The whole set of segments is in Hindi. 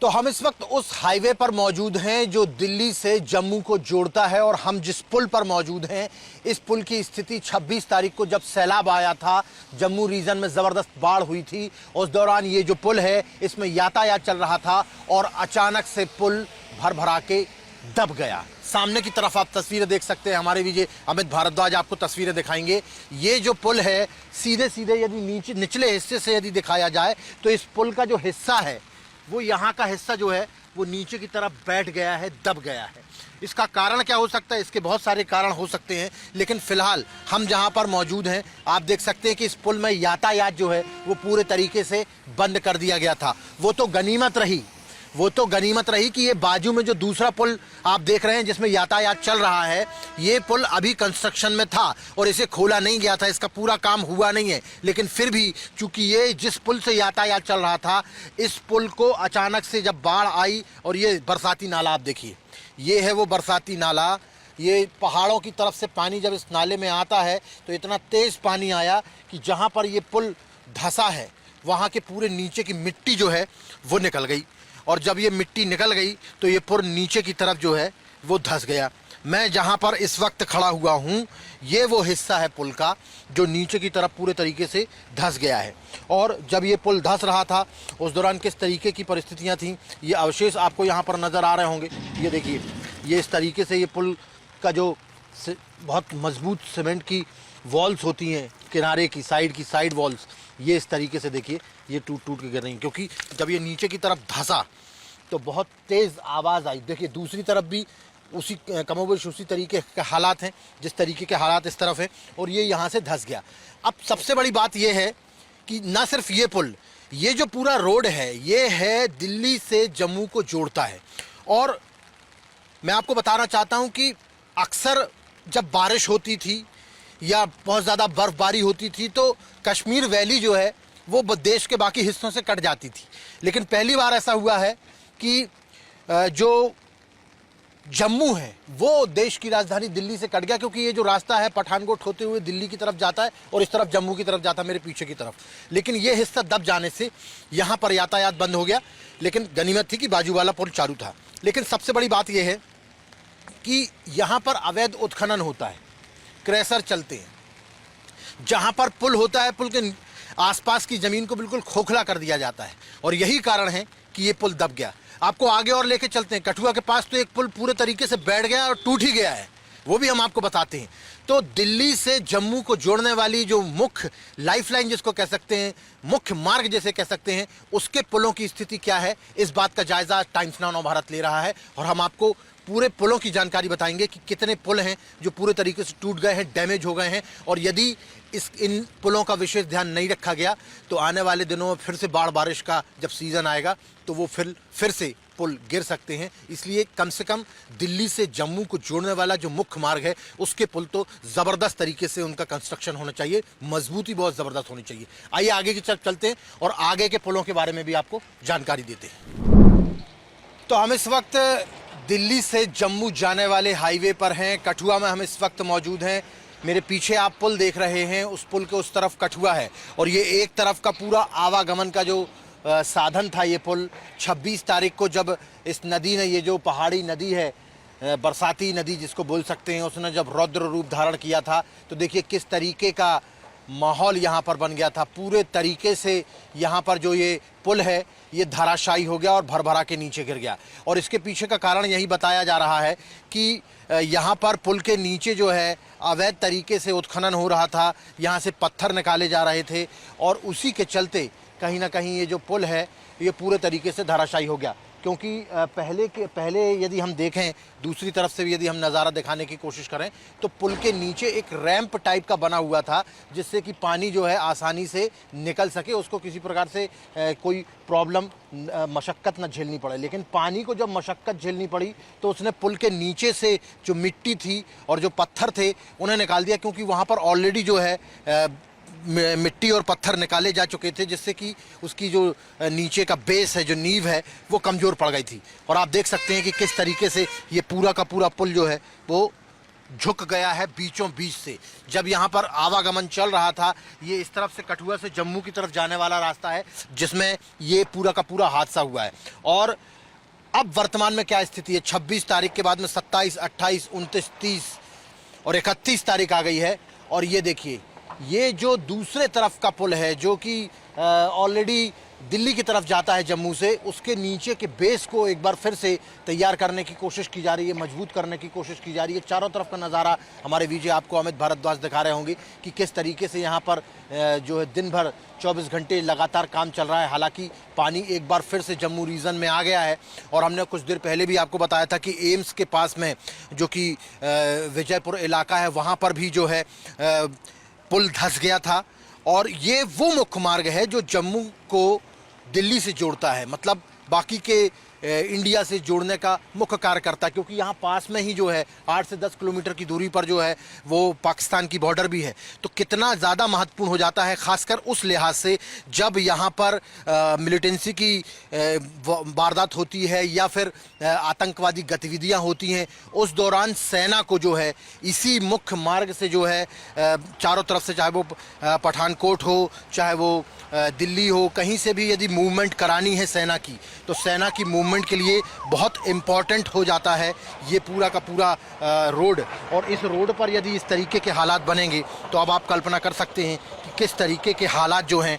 तो हम इस वक्त उस हाईवे पर मौजूद हैं जो दिल्ली से जम्मू को जोड़ता है और हम जिस पुल पर मौजूद हैं, इस पुल की स्थिति 26 तारीख को जब सैलाब आया था, जम्मू रीजन में ज़बरदस्त बाढ़ हुई थी, उस दौरान ये जो पुल है इसमें यातायात चल रहा था और अचानक से पुल भर भरा के दब गया। सामने की तरफ आप तस्वीरें देख सकते हैं, हमारे विजय अमित भारद्वाज आपको तस्वीरें दिखाएंगे। ये जो पुल है सीधे सीधे यदि निचले हिस्से से यदि दिखाया जाए तो इस पुल का जो हिस्सा है वो यहाँ का हिस्सा जो है वो नीचे की तरफ बैठ गया है, दब गया है। इसका कारण क्या हो सकता है? इसके बहुत सारे कारण हो सकते हैं, लेकिन फिलहाल हम जहाँ पर मौजूद हैं आप देख सकते हैं कि इस पुल में यातायात जो है वो पूरे तरीके से बंद कर दिया गया था। वो तो गनीमत रही कि ये बाजू में जो दूसरा पुल आप देख रहे हैं जिसमें यातायात चल रहा है, ये पुल अभी कंस्ट्रक्शन में था और इसे खोला नहीं गया था, इसका पूरा काम हुआ नहीं है। लेकिन फिर भी चूंकि ये जिस पुल से यातायात चल रहा था, इस पुल को अचानक से जब बाढ़ आई और ये बरसाती नाला आप देखिए, ये है वो बरसाती नाला। ये पहाड़ों की तरफ से पानी जब इस नाले में आता है तो इतना तेज़ पानी आया कि जहाँ पर ये पुल धंसा है वहाँ के पूरे नीचे की मिट्टी जो है वो निकल गई, और जब ये मिट्टी निकल गई तो ये पुल नीचे की तरफ जो है वो धंस गया। मैं जहाँ पर इस वक्त खड़ा हुआ हूँ ये वो हिस्सा है पुल का जो नीचे की तरफ पूरे तरीके से धंस गया है। और जब ये पुल धंस रहा था उस दौरान किस तरीके की परिस्थितियाँ थीं, ये अवशेष आपको यहाँ पर नज़र आ रहे होंगे। ये देखिए, ये इस तरीके से ये पुल का जो बहुत मजबूत सीमेंट की वॉल्स होती हैं, किनारे की साइड वॉल्स, ये इस तरीके से देखिए ये टूट के गिर रही हैं, क्योंकि जब ये नीचे की तरफ धंसा तो बहुत तेज़ आवाज़ आई। देखिए दूसरी तरफ भी उसी कमोबेश उसी तरीके के हालात हैं, जिस तरीके के हालात इस तरफ हैं, और ये यहाँ से धंस गया। अब सबसे बड़ी बात ये है कि ना सिर्फ ये पुल, ये जो पूरा रोड है ये है दिल्ली से जम्मू को जोड़ता है। और मैं आपको बताना चाहता हूँ कि अक्सर जब बारिश होती थी या बहुत ज़्यादा बर्फ़बारी होती थी तो कश्मीर वैली जो है वो देश के बाकी हिस्सों से कट जाती थी। लेकिन पहली बार ऐसा हुआ है कि जो जम्मू है वो देश की राजधानी दिल्ली से कट गया, क्योंकि ये जो रास्ता है पठानकोट होते हुए दिल्ली की तरफ जाता है और इस तरफ जम्मू की तरफ जाता है, मेरे पीछे की तरफ। लेकिन ये हिस्सा दब जाने से यहाँ पर यातायात बंद हो गया। लेकिन गनीमत थी कि बाजू वाला पुल चालू था। लेकिन सबसे बड़ी बात यह है कि यहाँ पर अवैध उत्खनन होता है, क्रैशर चलते हैं। जहाँ पर पुल होता है पुल के आसपास की ज़मीन को बिल्कुल खोखला कर दिया जाता है, और यही कारण है कि ये पुल दब गया। आपको आगे और लेके चलते हैं। कठुआ के पास तो एक पुल पूरे तरीके से बैठ गया और टूट ही गया है, वो भी हम आपको बताते हैं। तो दिल्ली से जम्मू को जोड़ने वाली जो मुख्य लाइफलाइन जिसको कह सकते हैं, मुख्य मार्ग जैसे कह सकते हैं, उसके पुलों की स्थिति क्या है, इस बात का जायज़ा टाइम्स नाउ भारत ले रहा है। और हम आपको पूरे पुलों की जानकारी बताएंगे कि कितने पुल हैं जो पूरे तरीके से टूट गए हैं, डैमेज हो गए हैं, और यदि इन पुलों का विशेष ध्यान नहीं रखा गया तो आने वाले दिनों में फिर से बारिश का जब सीज़न आएगा तो वो फिर से पुल गिर सकते हैं। इसलिए कम से कम दिल्ली से जम्मू को जोड़ने वाला जो मुख्य मार्ग है उसके पुल तो ज़बरदस्त तरीके से उनका कंस्ट्रक्शन होना चाहिए, मजबूती बहुत ज़बरदस्त होनी चाहिए। आइए आगे की तरफ चलते हैं और आगे के पुलों के बारे में भी आपको जानकारी देते हैं। तो हम इस वक्त दिल्ली से जम्मू जाने वाले हाईवे पर हैं। कठुआ में हम इस वक्त मौजूद हैं। मेरे पीछे आप पुल देख रहे हैं, उस पुल के उस तरफ कठुआ है, और ये एक तरफ का पूरा आवागमन का जो साधन था ये पुल 26 तारीख को जब इस नदी ने, ये जो पहाड़ी नदी है, बरसाती नदी जिसको बोल सकते हैं, उसने जब रौद्र रूप धारण किया था तो देखिए किस तरीके का माहौल यहाँ पर बन गया था। पूरे तरीके से यहाँ पर जो ये पुल है ये धराशायी हो गया और भरभरा के नीचे गिर गया। और इसके पीछे का कारण यही बताया जा रहा है कि यहाँ पर पुल के नीचे जो है अवैध तरीके से उत्खनन हो रहा था, यहाँ से पत्थर निकाले जा रहे थे, और उसी के चलते कहीं ना कहीं ये जो पुल है ये पूरे तरीके से धराशायी हो गया। क्योंकि पहले यदि हम देखें, दूसरी तरफ से भी यदि हम नज़ारा दिखाने की कोशिश करें तो पुल के नीचे एक रैंप टाइप का बना हुआ था जिससे कि पानी जो है आसानी से निकल सके, उसको किसी प्रकार से कोई प्रॉब्लम मशक्क़त न झेलनी पड़े। लेकिन पानी को जब मशक्क़त झेलनी पड़ी तो उसने पुल के नीचे से जो मिट्टी थी और जो पत्थर थे उन्हें निकाल दिया, क्योंकि वहाँ पर ऑलरेडी जो है मिट्टी और पत्थर निकाले जा चुके थे, जिससे कि उसकी जो नीचे का बेस है, जो नींव है, वो कमज़ोर पड़ गई थी। और आप देख सकते हैं कि किस तरीके से ये पूरा का पूरा पुल जो है वो झुक गया है बीचों बीच से। जब यहाँ पर आवागमन चल रहा था, ये इस तरफ से कठुआ से जम्मू की तरफ जाने वाला रास्ता है जिसमें ये पूरा का पूरा हादसा हुआ है। और अब वर्तमान में क्या स्थिति है, 26 तारीख के बाद में 27, 28, 29, 30 और 31 तारीख आ गई है। और ये देखिए, ये जो दूसरे तरफ का पुल है जो कि ऑलरेडी दिल्ली की तरफ जाता है जम्मू से, उसके नीचे के बेस को एक बार फिर से तैयार करने की कोशिश की जा रही है, मजबूत करने की कोशिश की जा रही है। चारों तरफ का नज़ारा हमारे वीजे आपको अमित भारद्वाज दिखा रहे होंगे कि किस तरीके से यहाँ पर जो है दिन भर 24 घंटे लगातार काम चल रहा है। हालांकि पानी एक बार फिर से जम्मू रीजन में आ गया है और हमने कुछ देर पहले भी आपको बताया था कि एम्स के पास में जो कि विजयपुर इलाका है, वहाँ पर भी जो है पुल धंस गया था। और ये वो मुख्य मार्ग है जो जम्मू को दिल्ली से जोड़ता है, मतलब बाकी के इंडिया से जोड़ने का मुख्य कार्य करता है, क्योंकि यहाँ पास में ही जो है 8 से 10 किलोमीटर की दूरी पर जो है वो पाकिस्तान की बॉर्डर भी है। तो कितना ज़्यादा महत्वपूर्ण हो जाता है, खासकर उस लिहाज से जब यहाँ पर मिलिटेंसी की वारदात होती है या फिर आतंकवादी गतिविधियाँ होती हैं। उस दौरान सेना को जो है इसी मुख्य मार्ग से जो है चारों तरफ से, चाहे वो पठानकोट हो, चाहे वो दिल्ली हो, कहीं से भी यदि मूवमेंट करानी है सेना की, तो सेना की मूवमेंट के लिए बहुत इम्पॉर्टेंट हो जाता है ये पूरा का पूरा रोड। और इस रोड पर यदि इस तरीके के हालात बनेंगे तो अब आप कल्पना कर सकते हैं कि किस तरीके के हालात जो हैं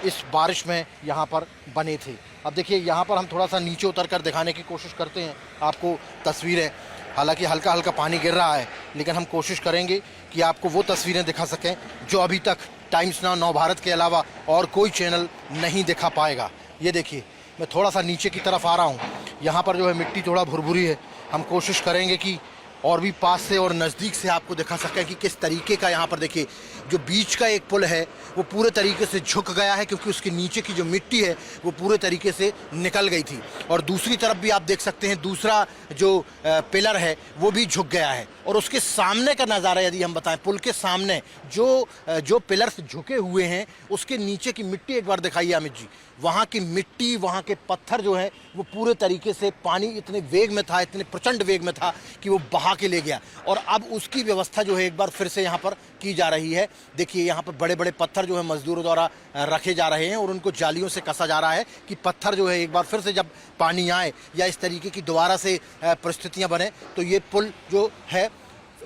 इस बारिश में यहाँ पर बने थे। अब देखिए, यहाँ पर हम थोड़ा सा नीचे उतर कर दिखाने की कोशिश करते हैं आपको तस्वीरें। हालांकि हल्का हल्का पानी गिर रहा है, लेकिन हम कोशिश करेंगे कि आपको वो तस्वीरें दिखा सकें जो अभी तक टाइम्स नाउ नव भारत के अलावा और कोई चैनल नहीं दिखा पाएगा। ये देखिए, मैं थोड़ा सा नीचे की तरफ आ रहा हूँ। यहाँ पर जो है मिट्टी थोड़ा भुरभुरी है। हम कोशिश करेंगे कि और भी पास से और नज़दीक से आपको दिखा सकें कि किस तरीके का यहाँ पर देखिए, जो बीच का एक पुल है वो पूरे तरीके से झुक गया है, क्योंकि उसके नीचे की जो मिट्टी है वो पूरे तरीके से निकल गई थी। और दूसरी तरफ भी आप देख सकते हैं, दूसरा जो पिलर है वो भी झुक गया है। और उसके सामने का नज़ारा यदि हम बताएं, पुल के सामने जो पिलर्स झुके हुए हैं उसके नीचे की मिट्टी एक बार दिखाइए अमित जी। वहाँ की मिट्टी, वहाँ के पत्थर जो है वो पूरे तरीके से, पानी इतने वेग में था, इतने प्रचंड वेग में था कि वो बहा के ले गया। और अब उसकी व्यवस्था जो है एक बार फिर से यहाँ पर की जा रही है। देखिए, यहाँ पर बड़े बड़े पत्थर जो है मजदूरों द्वारा रखे जा रहे हैं और उनको जालियों से कसा जा रहा है कि पत्थर जो है एक बार फिर से जब पानी आए या इस तरीके की दोबारा से परिस्थितियाँ बने तो ये पुल जो है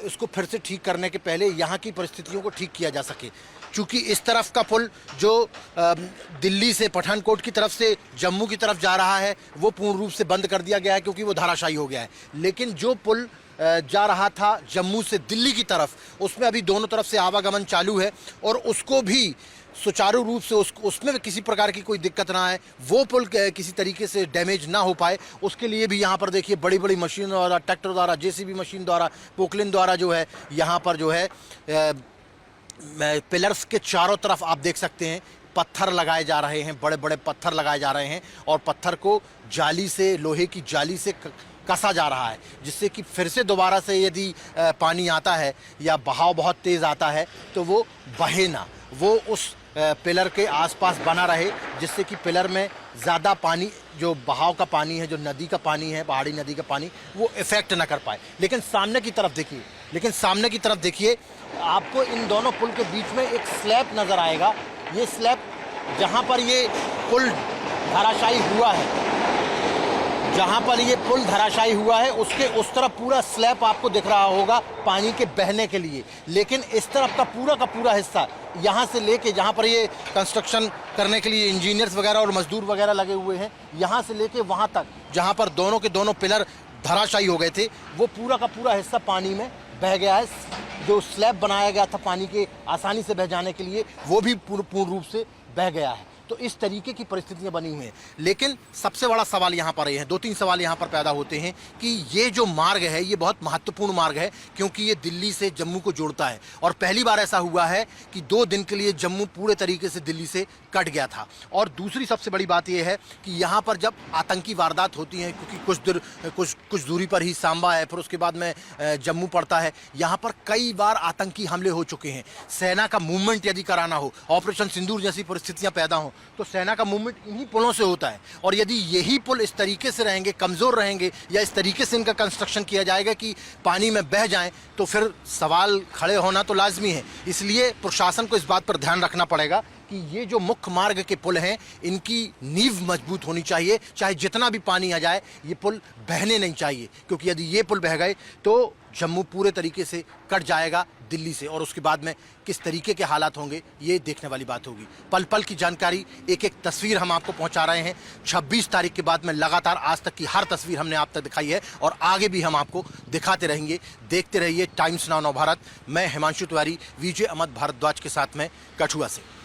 उसको फिर से ठीक करने के पहले यहाँ की परिस्थितियों को ठीक किया जा सके। चूँकि इस तरफ का पुल जो दिल्ली से पठानकोट की तरफ से जम्मू की तरफ जा रहा है वो पूर्ण रूप से बंद कर दिया गया है, क्योंकि वो धाराशायी हो गया है। लेकिन जो पुल जा रहा था जम्मू से दिल्ली की तरफ, उसमें अभी दोनों तरफ से आवागमन चालू है और उसको भी सुचारू रूप से उसमें किसी प्रकार की कोई दिक्कत ना आए, वो पुल किसी तरीके से डैमेज ना हो पाए, उसके लिए भी यहाँ पर देखिए बड़ी बड़ी मशीन द्वारा, ट्रैक्टर द्वारा, जेसीबी मशीन द्वारा, पोकलिन द्वारा जो है यहाँ पर जो है पिलर्स के चारों तरफ आप देख सकते हैं पत्थर लगाए जा रहे हैं, बड़े बड़े पत्थर लगाए जा रहे हैं और पत्थर को जाली से, लोहे की जाली से कसा जा रहा है, जिससे कि फिर से दोबारा से यदि पानी आता है या बहाव बहुत तेज़ आता है तो वो बहे ना, वो उस पिलर के आसपास बना रहे, जिससे कि पिलर में ज़्यादा पानी, जो बहाव का पानी है, जो नदी का पानी है, पहाड़ी नदी का पानी, वो इफ़ेक्ट ना कर पाए। लेकिन सामने की तरफ देखिए, आपको इन दोनों पुल के बीच में एक स्लैब नज़र आएगा। ये स्लैब जहाँ पर ये पुल धराशायी हुआ है, उसके उस तरफ पूरा स्लैब आपको दिख रहा होगा पानी के बहने के लिए। लेकिन इस तरफ का पूरा हिस्सा, यहाँ से लेके जहाँ पर ये कंस्ट्रक्शन करने के लिए इंजीनियर्स वगैरह और मजदूर वगैरह लगे हुए हैं, यहाँ से लेके वहाँ तक जहाँ पर दोनों के दोनों पिलर धराशायी हो गए थे, वो पूरा का पूरा हिस्सा पानी में बह गया है। जो स्लैब बनाया गया था पानी के आसानी से बह जाने के लिए, वो भी पूर्ण रूप से बह गया है। तो इस तरीके की परिस्थितियां बनी हुई हैं। लेकिन सबसे बड़ा सवाल यहाँ पर ये है, 2-3 सवाल यहाँ पर पैदा होते हैं कि ये जो मार्ग है ये बहुत महत्वपूर्ण मार्ग है, क्योंकि ये दिल्ली से जम्मू को जोड़ता है। और पहली बार ऐसा हुआ है कि 2 दिन के लिए जम्मू पूरे तरीके से दिल्ली से कट गया था। और दूसरी सबसे बड़ी बात यह है कि यहाँ पर जब आतंकी वारदात होती हैं, क्योंकि कुछ दूरी पर ही सांबा है, फिर उसके बाद में जम्मू पड़ता है, यहाँ पर कई बार आतंकी हमले हो चुके हैं। सेना का मूवमेंट यदि कराना हो, ऑपरेशन सिंदूर जैसी परिस्थितियाँ पैदा हों, तो सेना का मूवमेंट इन्हीं पुलों से होता है। और यदि यही पुल इस तरीके से रहेंगे, कमज़ोर रहेंगे, या इस तरीके से इनका कंस्ट्रक्शन किया जाएगा कि पानी में बह जाएं, तो फिर सवाल खड़े होना तो लाजमी है। इसलिए प्रशासन को इस बात पर ध्यान रखना पड़ेगा कि ये जो मुख्य मार्ग के पुल हैं, इनकी नींव मजबूत होनी चाहिए। चाहे जितना भी पानी आ जाए, ये पुल बहने नहीं चाहिए, क्योंकि यदि ये पुल बह गए तो जम्मू पूरे तरीके से कट जाएगा दिल्ली से, और उसके बाद में किस तरीके के हालात होंगे ये देखने वाली बात होगी। पल पल की जानकारी, एक एक तस्वीर हम आपको पहुंचा रहे हैं। 26 तारीख के बाद में लगातार आज तक की हर तस्वीर हमने आप तक दिखाई है, और आगे भी हम आपको दिखाते रहेंगे। देखते रहिए टाइम्स नाउ नव भारत। मैं हिमांशु तिवारी, विजय अमद भारद्वाज के साथ में कठुआ से।